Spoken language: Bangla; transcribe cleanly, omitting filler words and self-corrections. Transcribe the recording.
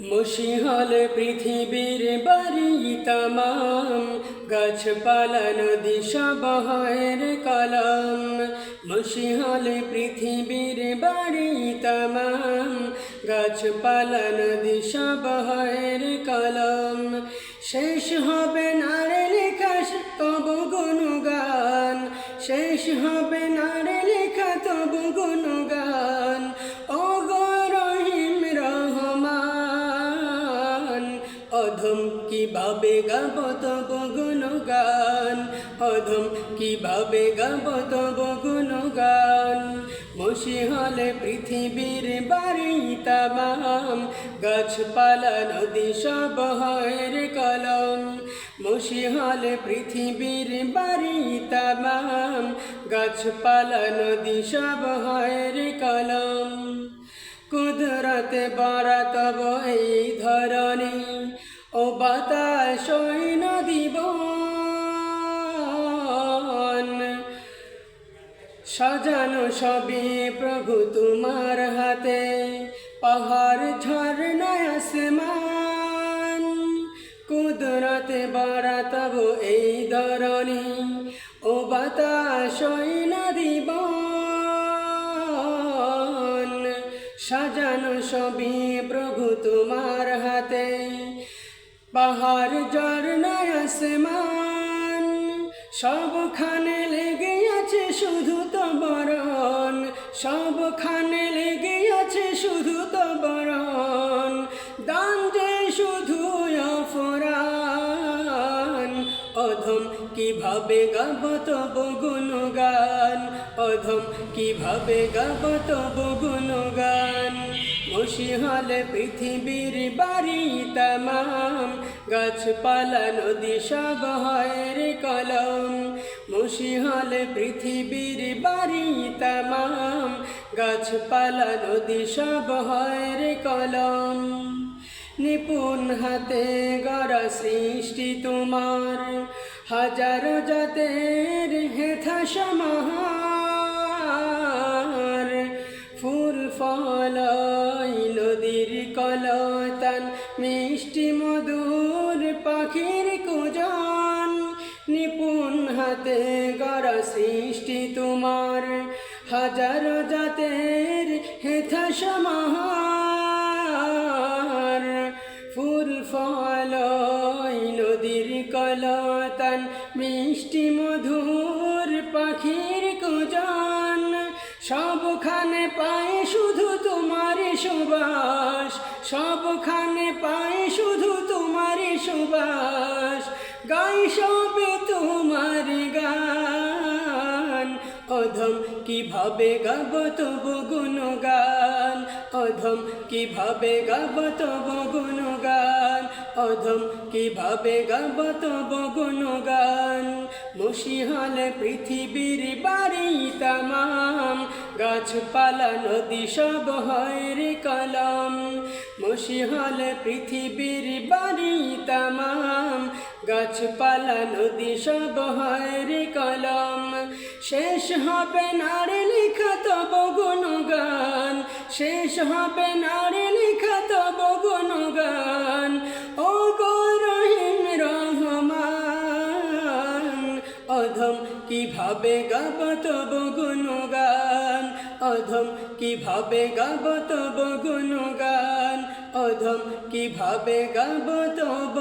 মশিহাল পৃথিবীর বাড়ি তামাম, গাছপালা নদী সবহের কলম। মশিহাল পৃথিবীর বাড়ি তামাম, গাছপালা নদী সবহের কলম। শেষ হবে না রে লেখা তবু গুণগান, শেষ হবে না রে লেখা তবু গুণগান। ও অধম কিভাবে গাব তব গুণগান, অধম কিভাবে গাব তব গুণগান। মশিহাল পৃথিবীর বাড়ি তামাম, গাছপালা নদী সবহের কলম। মশিহাল পৃথিবীর বাড়ি তামাম, গাছপালা নদী সবহের কলম। কুদরতে বরা তব এই ধরণী, ও বাতাস নদী বন। সাজানো সবই প্রভু তোমার হাতে, পাহাড় ঝরনা আসমান। কুদরতে বরা তব এই ধরণী, ও বাতাস নদী বন। সাজানো সবই প্রভু তোমার হাতে, পাহাড় ঝরনা আসমান। সবখানে লেগে আছে শুধু তবরণ, সবখানে লেগে আছে শুধু তবরণ। দান যে শুধু অফুরান, অধম কিভাবে গাব তব গুণগান, অধম কিভাবে গাব তব গুণগান। মশিহাল পৃথিবীর বাড়ি তামাম, গাছপালা নদী সবহের কলম। মশিহাল পৃথিবীর বাড়ি তামাম, গাছপালা নদী সবহের কলম। নিপুণ হাতে গড়া সৃষ্টি তোমার, হাজারো জাতের হেথা সমাহার। ফুল ফল নদীর কলতান, মিষ্টি মধুর পাখির কুজন। নিপুণ হাতে গড়া সৃষ্টি তোমার, হাজারো জাতের হেথা সমাহার। ফুল ফল নদীর কলতান, মিষ্টি মধুর পাখির কুজন। সবখানে পায় শুধু তোমার সুবাস, সবখানে পায় শুধু তোমার সুবাস। গাই সবে তোমার গান, অধম কিভাবে গাব তব গুণগান, অধম কিভাবে গাব তব গুণগান, অধম কিভাবে গাব তব গুণগান। মশিহাল পৃথিবীর বাড়ি তামাম, গাছপালা নদী সবহের কলম। মশিহাল পৃথিবীর বাড়ি তামাম, গাছপালা নদী সবহের কলম। শেষ হবে না রে লেখা তব গুণগান, শেষ হবে না রে লেখা তব গুণগান। ও গো রহিম রহমান, অধম কিভাবে গাব তব গুণগান, অধম কিভাবে গাব তব গুণগান, অধম কিভাবে গাব তব